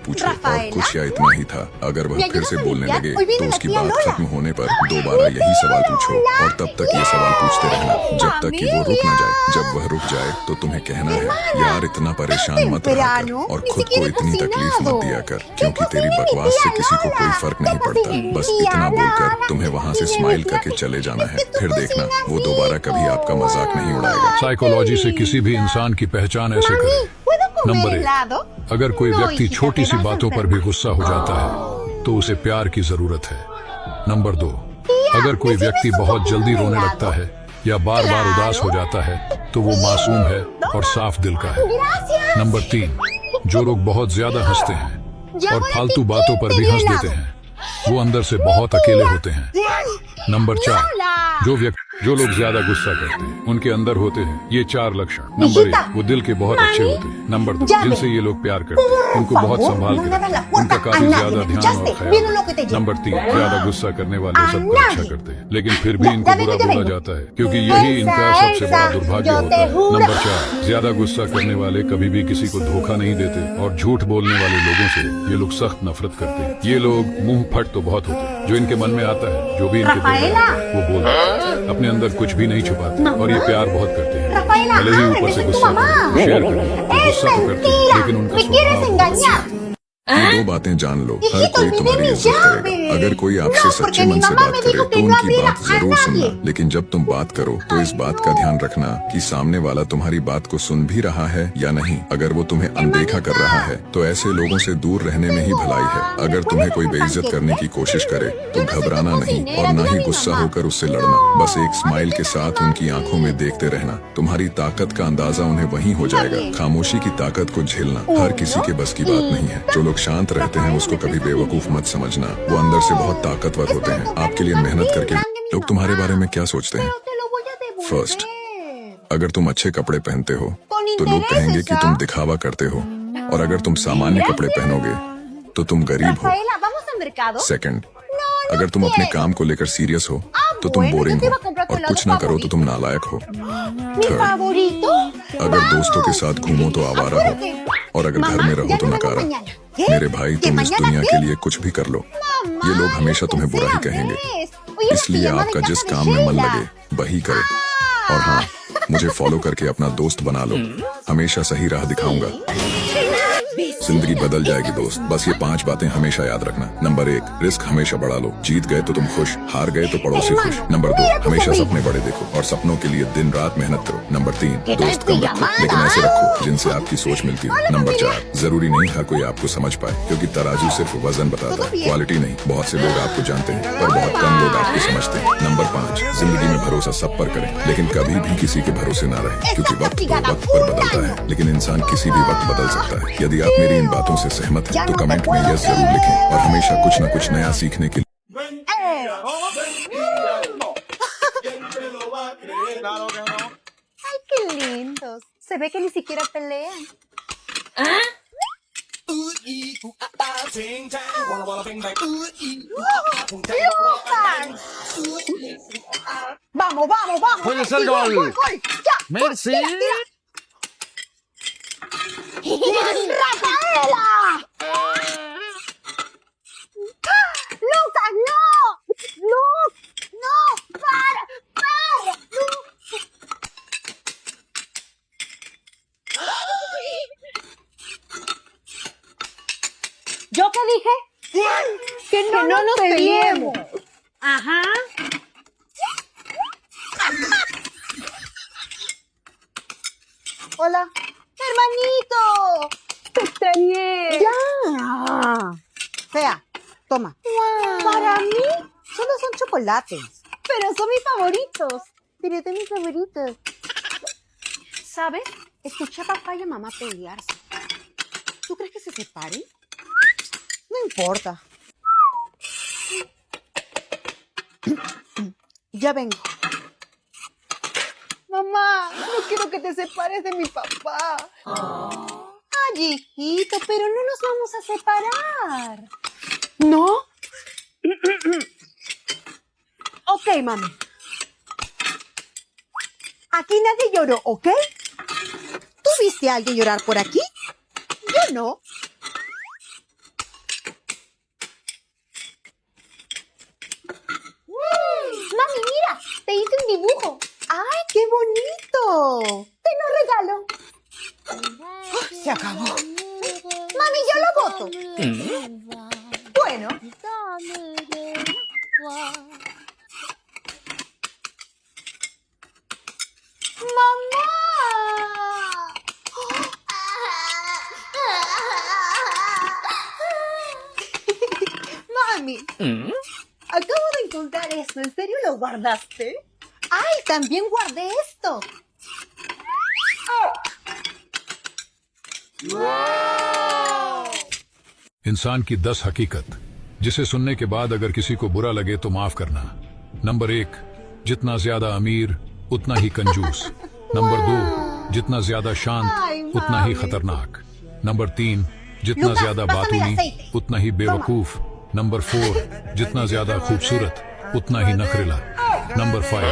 पूछे और कुछ या इतना ही था। अगर वह फिर से बोलने लगे तो उसकी बात खत्म होने पर दोबारा यही सवाल पूछो और तब तक ये सवाल पूछते रहना जब तक कि वो रुक न जाए। जब वह रुक जाए तो तुम्हें कहना है, यार इतना परेशान मत रहा कर और खुद को इतनी तकलीफ मत दिया कर, क्योंकि तेरी बकवास से किसी को कोई फर्क नहीं पड़ता। बस इतना बोलकर तुम्हें वहाँ से स्माइल करके चले जाना है। फिर देखना वो दोबारा कभी आपका मजाक नहीं उड़ाएगा। साइकोलॉजी से किसी भी इंसान की पहचान ऐसे करें। नंबर 1, अगर कोई व्यक्ति छोटी सी बातों पर भी गुस्सा हो जाता है तो उसे प्यार की जरूरत है। नंबर 2, अगर कोई व्यक्ति बहुत जल्दी रोने लगता है या बार बार उदास हो जाता है तो वो मासूम है और साफ दिल का है। नंबर 3, जो लोग बहुत ज्यादा हंसते हैं और फालतू बातों पर भी हंस देते हैं वो अंदर से बहुत अकेले होते हैं। नंबर 4, जो लोग ज्यादा गुस्सा करते हैं उनके अंदर होते हैं ये 4 लक्षण। नंबर 1, वो दिल के बहुत अच्छे होते हैं। नंबर 2, जिनसे ये लोग प्यार करते हैं उनको बहुत संभाल कर रखते हैं, उनका काफी ज्यादा ध्यान और ख्याल। नंबर 3, ज्यादा गुस्सा करने वाले सबको अच्छा करते हैं लेकिन फिर भी इनको बुरा बोला जाता है क्योंकि यही इनका सबसे बड़ा दुर्भाग्य होता है। नंबर 4, ज्यादा गुस्सा करने वाले कभी भी किसी को धोखा नहीं देते और झूठ बोलने वाले लोगों से ये लोग सख्त नफरत करते हैं। ये लोग मुंह फट तो बहुत होते हैं, जो इनके मन में आता है जो भी इनके दिल में आता है वो बोलते हैं, अपने अंदर कुछ भी नहीं छुपाते और ये प्यार बहुत करते हैं। भले ही ऊपर से गुस्सा करें, शेयर करें, गुस्सा तो करते हैं लेकिन उनका स्वभाव। ये 2 बातें जान लो, हर कोई तुम्हारी इज्जत करेगा। अगर कोई आपसे सच्चे मन से बात करे तो उनकी बात जरूर सुनना, लेकिन जब तुम बात करो तो इस बात का ध्यान रखना कि सामने वाला तुम्हारी बात को सुन भी रहा है या नहीं। अगर वो तुम्हें अनदेखा कर रहा है तो ऐसे लोगों से दूर रहने में ही भलाई है। अगर तुम्हें कोई बेइज्जत करने की कोशिश करे तो घबराना नहीं और ना ही गुस्सा होकर उससे लड़ना। बस एक स्माइल के साथ उनकी आंखों में देखते रहना। तुम्हारी ताकत का अंदाजा उन्हें वहीं हो जाएगा। खामोशी की ताकत को झेलना हर किसी के बस की बात नहीं है। जो लोग शांत रहते हैं उसको कभी बेवकूफ मत समझना, वो अंदर से बहुत ताकतवर होते हैं। आपके लिए मेहनत करके लोग तुम्हारे बारे में क्या सोचते हैं? फर्स्ट, अगर तुम अच्छे कपड़े पहनते हो तो लोग कहेंगे कि तुम दिखावा करते हो, और अगर तुम सामान्य कपड़े पहनोगे तो तुम गरीब हो। सेकंड, अगर तुम अपने काम को लेकर सीरियस हो तो तुम बोरिंग हो, और कुछ ना करो तो तुम नालायक हो। थर्ड, अगर दोस्तों के साथ घूमो तो आवारा हो, और अगर घर में रहो तो नकारा। मेरे भाई, तुम इस दुनिया के लिए कुछ भी कर लो, ये लोग हमेशा तुम्हें बुरा ही कहेंगे। इसलिए आपका जिस काम में मन लगे वही करे। और हाँ, मुझे फॉलो करके अपना दोस्त बना लो, हमेशा सही राह दिखाऊंगा। जिंदगी बदल जाएगी दोस्त। बस ये 5 बातें हमेशा याद रखना। नंबर 1, रिस्क हमेशा बढ़ा लो। जीत गए तो तुम खुश, हार गए तो पड़ोसी खुश। नंबर 2, हमेशा सपने बड़े देखो और सपनों के लिए दिन रात मेहनत करो। नंबर 3, दोस्त कम रखो लेकिन ऐसे रखो जिनसे आपकी सोच मिलती है। नंबर 4, जरूरी नहीं हर कोई आपको समझ पाए, क्योंकि तराजू सिर्फ वजन बताता है, क्वालिटी नहीं। बहुत से लोग आपको जानते हैं पर बहुत कम लोग आपको समझते हैं। नंबर 5, जिंदगी में भरोसा सब पर करें लेकिन कभी भी किसी के भरोसे न रहे, क्योंकि वक्त पर बदलता है लेकिन इंसान किसी भी वक्त बदल सकता है। यदि आप मेरी इन बातों से सहमत हैं तो कमेंट में यस जरूर लिखें और हमेशा कुछ न कुछ नया सीखने के लिए Ay, qué lindos. Se ve que ni siquiera pelean. Vamos, vamos, vamos. Puede ser gol. Gol, gol. Ya. Messi. ¡Rafaela! ¡Lucas, no! ¡No! ¡No! ¡Para! ¡Para! ¡No! ¿Yo qué dije? Que no nos peleemos. Ajá. Hola. ¡Hermanito! ¡Te extrañé! ¡Ya! Fea, toma. Wow. Para mí, solo son chocolates. Pero son mis favoritos. Pero son mis favoritos. ¿Sabes? Escuché a papá y a mamá pelearse. ¿Tú crees que se separen? No importa. Ya vengo. Mamá, no quiero que te separes de mi papá. Ay, hijito, pero no nos vamos a separar. ¿No? Ok, mami. Aquí nadie lloró, ¿ok? ¿Tú viste a alguien llorar por aquí? Yo no. dibujo. ¡Ay, qué bonito! Te lo regalo. Se acabó. Mami, yo lo voto. Bueno. Mami, acabo de encontrar esto. ¿En serio lo guardaste? ¡Ay, también guardé esto! इंसान की 10 हकीकत जिसे सुनने के बाद अगर किसी को बुरा लगे तो माफ करना। नंबर 1, जितना ज्यादा अमीर उतना ही कंजूस। नंबर 2, जितना ज्यादा शांत उतना ही खतरनाक। नंबर 3, जितना लुका, ज्यादा pásame el बातूनी aceite. उतना ही बेवकूफ। नंबर 4, जितना ज्यादा खूबसूरत उतना ही नखरेला। नंबर 5,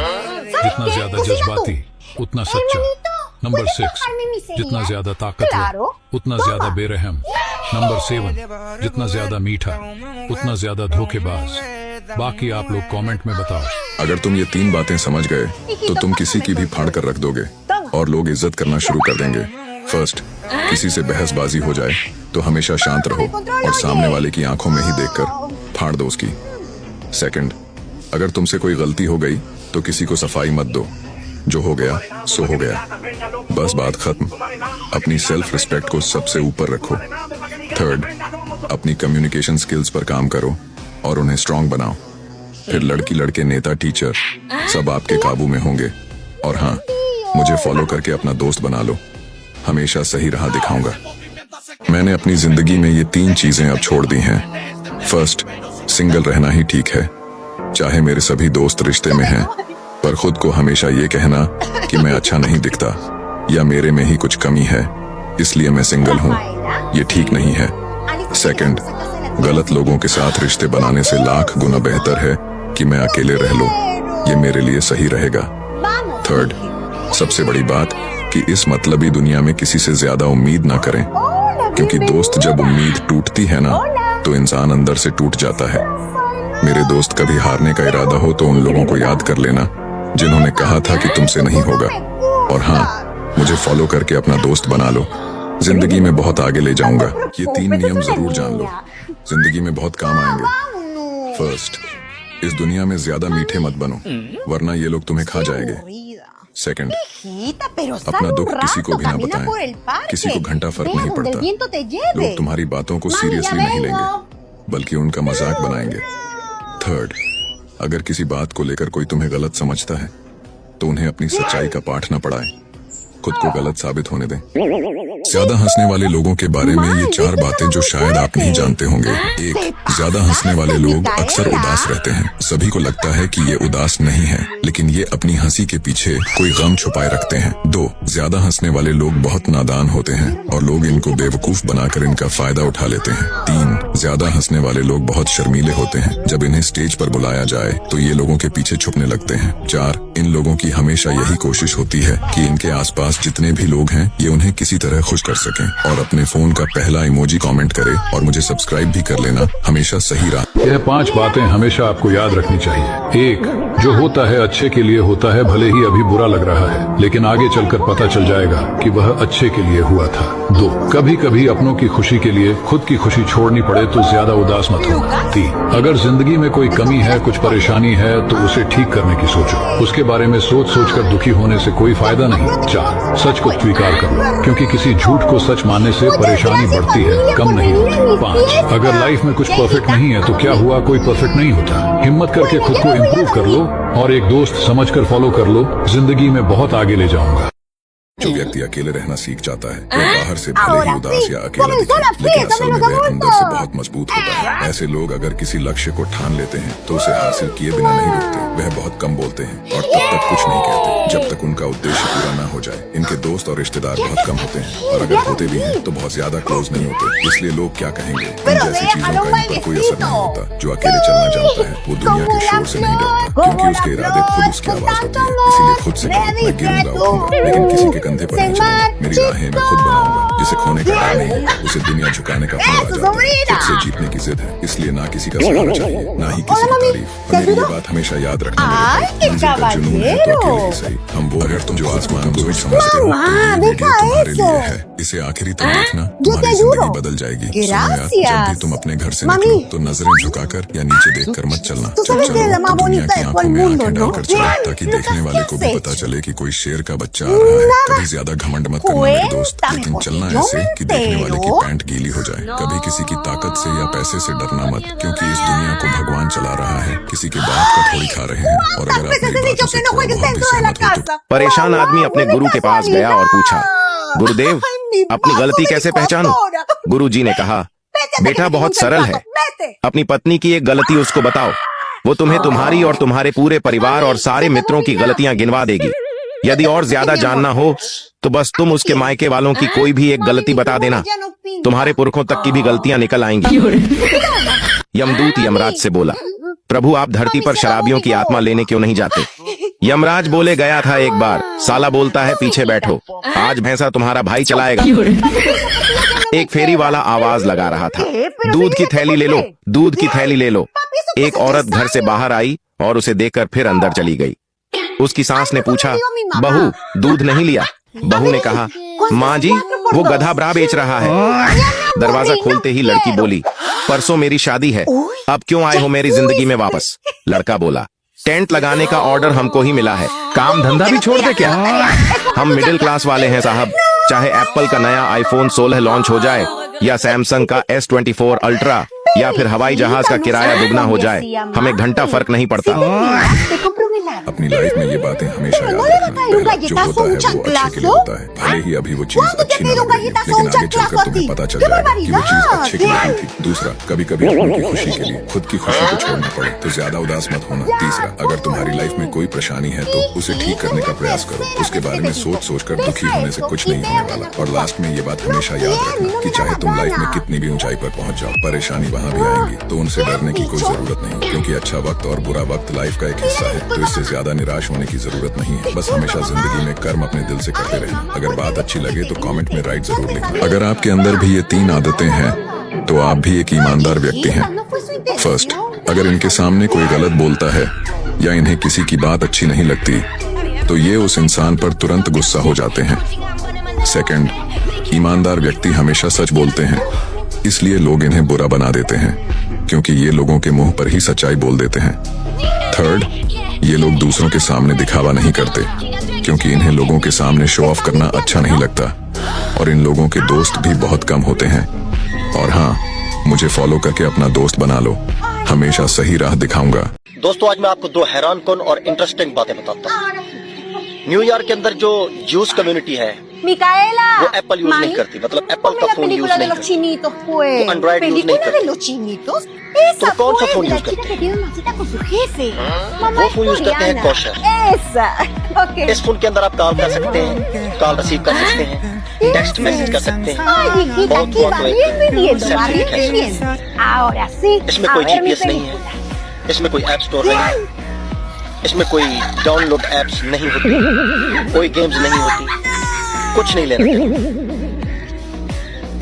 जितना qué? ज्यादा Cocina जज्बाती उतना सच्चा। Number ¿puedes 6, dejarme mi cereal? जितना ज्यादा ताकतवर Claro. उतना Toma. ज्यादा बेरहम। नंबर 7, जितना ज्यादा मीठा उतना ज्यादा धोखेबाज। बाकी आप लोग कमेंट में बताओ। अगर तुम ये 3 बातें समझ गए तो तुम किसी की भी फाड़ कर रख दोगे और लोग इज्जत करना शुरू कर देंगे। फर्स्ट, किसी से बहसबाजी हो जाए तो हमेशा शांत रहो और सामने वाले की आंखों में ही देखकर फाड़ दो उसकी। सेकंड, अगर तुमसे कोई गलती हो गई तो किसी को सफाई मत दो, जो हो गया सो हो गया, बस बात खत्म। अपनी सेल्फ रिस्पेक्ट को सबसे ऊपर रखो। थर्ड, अपनी कम्युनिकेशन स्किल्स पर काम करो और उन्हें स्ट्रांग बनाओ। फिर लड़की लड़के नेता टीचर सब आपके काबू में होंगे। और हाँ, मुझे फॉलो करके अपना दोस्त बना लो, हमेशा सही राह दिखाऊंगा। मैंने अपनी जिंदगी में ये 3 चीजें अब छोड़ दी हैं। फर्स्ट, सिंगल रहना ही ठीक है, चाहे मेरे सभी दोस्त रिश्ते में हैं, पर खुद को हमेशा ये कहना कि मैं अच्छा नहीं दिखता या मेरे में ही कुछ कमी है इसलिए मैं सिंगल हूँ, ये ठीक नहीं है। सेकंड, गलत लोगों के साथ रिश्ते बनाने से लाख गुना बेहतर है कि मैं अकेले रह लूं, ये मेरे लिए सही रहेगा। थर्ड, सबसे बड़ी बात कि इस मतलबी दुनिया में किसी से ज्यादा उम्मीद ना करें, क्योंकि दोस्त जब उम्मीद टूटती है ना तो इंसान अंदर से टूट जाता है। मेरे दोस्त कभी हारने का इरादा हो तो उन लोगों को याद कर लेना जिन्होंने कहा था कि तुमसे नहीं होगा। और हाँ, मुझे फॉलो करके अपना दोस्त बना लो, जिंदगी में बहुत आगे ले जाऊंगा। ये 3 नियम जरूर जान लो, जिंदगी में बहुत काम आएंगे। फर्स्ट, इस दुनिया में ज्यादा मीठे मत बनो वरना ये लोग तुम्हें खा जाएंगे। सेकंड, अपना दुख किसी को भी ना बताएं, किसी को घंटा फर्क नहीं पड़ता। लोग तुम्हारी बातों को सीरियसली नहीं लेंगे बल्कि उनका मजाक बनाएंगे। थर्ड, अगर किसी बात को लेकर कोई तुम्हें गलत समझता है तो उन्हें अपनी सच्चाई का पाठ न पढ़ाएं, खुद को गलत साबित होने दें। ज्यादा हंसने वाले लोगों के बारे में ये 4 बातें जो शायद आप नहीं जानते होंगे। 1, ज्यादा हंसने वाले लोग अक्सर उदास रहते हैं। सभी को लगता है कि ये उदास नहीं है, लेकिन ये अपनी हंसी के पीछे कोई गम छुपाए रखते हैं। 2, ज्यादा हंसने वाले लोग बहुत नादान होते हैं और लोग इनको बेवकूफ बनाकर इनका फायदा उठा लेते हैं। 3, ज्यादा हंसने वाले लोग बहुत शर्मीले होते हैं, जब इन्हें स्टेज पर बुलाया जाए तो ये लोगों के पीछे छुपने लगते हैं। 4, इन लोगों की हमेशा यही कोशिश होती है कि इनके आसपास जितने भी लोग हैं ये उन्हें किसी तरह खुश कर सकें। और अपने फोन का पहला इमोजी कमेंट करें और मुझे सब्सक्राइब भी कर लेना, हमेशा सही राह। यह 5 बातें हमेशा आपको याद रखनी चाहिए। 1, जो होता है अच्छे के लिए होता है, भले ही अभी बुरा लग रहा है लेकिन आगे चलकर पता चल जाएगा कि वह अच्छे के लिए हुआ था। 2, कभी कभी अपनों की खुशी के लिए खुद की खुशी छोड़नी पड़े तो ज्यादा उदास मत हो। 3, अगर जिंदगी में कोई कमी है, कुछ परेशानी है तो उसे ठीक करने की सोचो, उसके बारे में सोच कर दुखी होने से कोई फायदा नहीं। 4, सच को स्वीकार करो, क्योंकि किसी झूठ को सच मानने से परेशानी बढ़ती है, कम नहीं होती। 5, अगर लाइफ में कुछ परफेक्ट नहीं है तो क्या हुआ, कोई परफेक्ट नहीं होता। हिम्मत करके खुद को इम्प्रूव कर लो और एक दोस्त समझकर फॉलो कर लो, जिंदगी में बहुत आगे ले जाऊंगा। जो व्यक्ति अकेले रहना सीख जाता है वो बाहर से भले ही उदास या अकेला दिखे, लेकिन असल में वह अंदर से बहुत मजबूत होता है। ऐसे लोग अगर किसी लक्ष्य को ठान लेते हैं तो उसे हासिल किए बिना नहीं रुकते। वह बहुत कम बोलते हैं और तब तक कुछ नहीं कहते जब तक उनका उद्देश्य पूरा ना हो जाए। इनके दोस्त और रिश्तेदार बहुत कम होते हैं और अगर होते भी हैं तो बहुत ज्यादा क्लोज नहीं होते, इसलिए लोग क्या कहेंगे। इन जैसी चीजों का इन पर कोई असर नहीं होता। जो अकेले चलना जानता है वो दुनिया के शोर से नहीं डरता, क्योंकि उसके इरादे खुद उसकी आवाज होती है। इसीलिए खुद से कहो, मैं गिरूंगा उठूंगा, लेकिन किसी के कंधे पर नहीं चलूंगा। मेरी राहें मैं खुद बनाऊंगा। जिसे खोने का डर नहीं है उसे दुनिया झुकाने का हुनर आ जाता है। खुद से जीतने की जिद है, इसलिए ना किसी का सहारा चाहिए, ना ही किसी की तारीफ। और मेरी ये बात हमेशा याद रखना मेरे भाई, मंजिल का जुनून है तो अकेले ही सही। हम वो अगर तुम जो आसमान को समझते हो तो ये वीडियो तुम्हारे लिए है। इसे आखिरी तक देखना, तुम्हारी जिंदगी बदल जाएगी। सुनिया, जब भी तुम अपने घर से निकलो तो नजरें झुकाकर या नीचे देखकर मत चलना। जब चलो तो दुनिया की आंखों में आंखें डालकर चलो, ताकि देखने वाले को भी पता चले कि कोई शेर का बच्चा आ रहा है। कभी ज्यादा घमंड मत करना मेरे दोस्त, लेकिन चलना ऐसे कि देखने वाले की पैंट गीली हो जाए। कभी किसी की ताकत से या पैसे से डरना मत, क्योंकि इस दुनिया को भगवान चला रहा है, किसी के बाप का थोड़ी खा रहे हैं। और अगर आप मेरी बातों से थोड़ा बहुत भी सहमत हो तो परेशान आदमी अपने गुरु के पास गया और पूछा, गुरुदेव अपनी गलती कैसे पहचानूं? गुरुजी ने कहा, बेटा बहुत सरल है, अपनी पत्नी की एक गलती उसको बताओ, वो तुम्हें तुम्हारी और तुम्हारे पूरे परिवार और सारे मित्रों की गलतियां गिनवा देगी। यदि और ज्यादा जानना हो तो बस तुम उसके मायके वालों की कोई भी एक गलती बता देना, तुम्हारे पुरखों तक की भी गलतियां निकल आएंगी। यमदूत यमराज से बोला, प्रभु आप धरती पर शराबियों की आत्मा लेने क्यों नहीं जाते? यमराज बोले, गया था एक बार, साला बोलता है पीछे बैठो, आज भैंसा तुम्हारा भाई चलाएगा। एक फेरी वाला आवाज लगा रहा था, दूध की थैली ले लो, दूध की थैली ले लो। एक औरत घर से बाहर आई और उसे देखकर फिर अंदर चली गई। उसकी सास ने पूछा, बहू दूध नहीं लिया? बहू ने कहा, माँ जी वो गधा ब्रा बेच रहा है। दरवाजा खोलते ही लड़की बोली, परसों मेरी शादी है, अब क्यों आए हो मेरी जिंदगी में वापस? लड़का बोला, टेंट लगाने का ऑर्डर हमको ही मिला है, काम धंधा भी छोड़ दे क्या? हम मिडिल क्लास वाले हैं साहब, चाहे एप्पल का नया आईफोन 16 लॉन्च हो जाए या सैमसंग का S24 अल्ट्रा या फिर हवाई जहाज का किराया दुगना हो जाए, हमें घंटा फर्क नहीं पड़ता। अपनी लाइफ में ये बातें हमेशा याद रखना। पहला जो होता है वो अच्छे के लिए होता है, भले ही अभी वो चीज अच्छी न लगे, लेकिन आगे चलकर तुम्हें पता चल जाएगा कि वो चीज अच्छे के लिए नहीं थी। दूसरा, कभी कभी अपनी खुशी के लिए खुद की खुशी को छोड़ना पड़े तो ज्यादा उदास मत होना। तीसरा, अगर तुम्हारी लाइफ में कोई परेशानी है तो उसे ठीक करने का प्रयास करो, उसके बारे में सोच सोच कर दुखी होने से कुछ नहीं होने वाला। और लास्ट में ये बात हमेशा याद रखना कि चाहे तुम लाइफ में कितनी भी ऊंचाई पर पहुंच जाओ, परेशानी वहाँ भी आएंगी, तो उनसे डरने की कोई जरूरत नहीं, क्योंकि अच्छा वक्त और बुरा वक्त लाइफ का एक हिस्सा है। तो इससे ज्यादा निराश होने की जरूरत नहीं है। बस हमेशा जिंदगी में कर्म अपने दिल से करते रहना। अगर बात अच्छी लगे तो कमेंट में राइट जरूर लिखना। अगर आपके अंदर भी ये 3 आदतें हैं तो आप भी एक ईमानदार व्यक्ति हैं। फर्स्ट, अगर इनके सामने कोई गलत बोलता है या इन्हें किसी की बात अच्छी नहीं लगती तो ये उस इंसान पर तुरंत गुस्सा हो जाते हैं। सेकंड, ईमानदार व्यक्ति हमेशा सच बोलते हैं, इसलिए लोग इन्हें बुरा बना देते हैं क्योंकि ये लोगों के मुंह पर ही सच्चाई बोल देते हैं। थर्ड, ये लोग दूसरों के सामने दिखावा नहीं करते क्योंकि इन्हें लोगों के सामने शो ऑफ करना अच्छा नहीं लगता, और इन लोगों के दोस्त भी बहुत कम होते हैं। और हाँ, मुझे फॉलो करके अपना दोस्त बना लो, हमेशा सही राह दिखाऊंगा। दोस्तों आज मैं आपको 2 हैरानकुन और इंटरेस्टिंग बातें बताता हूँ। न्यूयॉर्क के अंदर जो ज्यूस कम्युनिटी है Micaela, वो एप्पल यूज नहीं करती, मतलब एप्पल का फोन यूज नहीं करती, chinitos, pues. वो Android यूज नहीं ¿Película de करती। los chinitos? Esa, तो कौन सा pues, phone la use chica करती que tiene una cita con su jefe. Mamá वो es फोन यूज करते हैं coreana. कौशल। Esa, ok. इस फोन के अंदर आप कॉल कर सकते हैं, कॉल रिसीव कर सकते हैं, टेक्स्ट मैसेज कर सकते हैं। Ay, hijita, बहुत aquí va बहुत bien viviendo, va selfie bien खींच viviendo. Ahora sí. इसमें a कोई ver mi GPS नहीं है, película. इसमें कोई ऐप स्टोर नहीं है, इसमें कोई डाउनलोड एप्स नहीं होती, कोई गेम्स नहीं होती, कुछ नहीं लेना।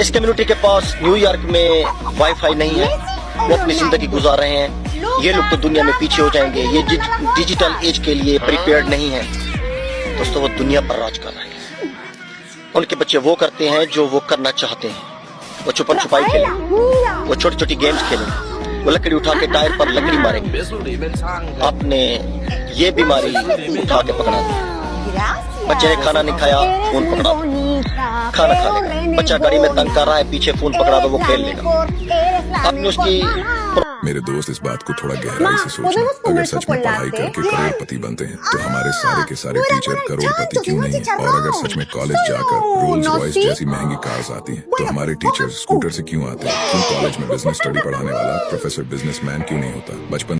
इस कम्युनिटी के पास न्यूयॉर्क में वाईफाई नहीं है, वो अपनी जिंदगी गुजार रहे हैं। ये लोग तो दुनिया में पीछे हो जाएंगे, ये डिजिटल एज के लिए प्रिपेयर्ड नहीं है। दोस्तों वो दुनिया पर राज कर रहे हैं। उनके बच्चे वो करते हैं जो वो करना चाहते हैं। वो छुपन छुपाई खेलें, वो छोटी छोटी गेम्स खेलें, वो लकड़ी उठा के टायर पर लकड़ी मारेंगे। आपने ये बीमारी उठा के पकड़ा दी। बच्चे ने खाना नहीं खाया, फोन पकड़ा दो, खाना खा लेगा। बच्चा गाड़ी में तंग कर रहा है, पीछे फोन पकड़ा दो, वो खेल लेगा। आपने उसकी मेरे दोस्त इस बात को थोड़ा गहराई से सोचें। अगर सच में पढ़ाई करके करोड़पति बनते हैं तो हमारे सारे के सारे टीचर करोड़पति क्यों नहीं है? और अगर सच में कॉलेज जाकर रोल्स रॉयस जैसी महंगी कार्स आती हैं तो हमारे टीचर स्कूटर से क्यों आते हैं? क्यों कॉलेज में बिजनेस स्टडी पढ़ाने वाला प्रोफेसर बिजनेसमैन क्यों नहीं होता? बचपन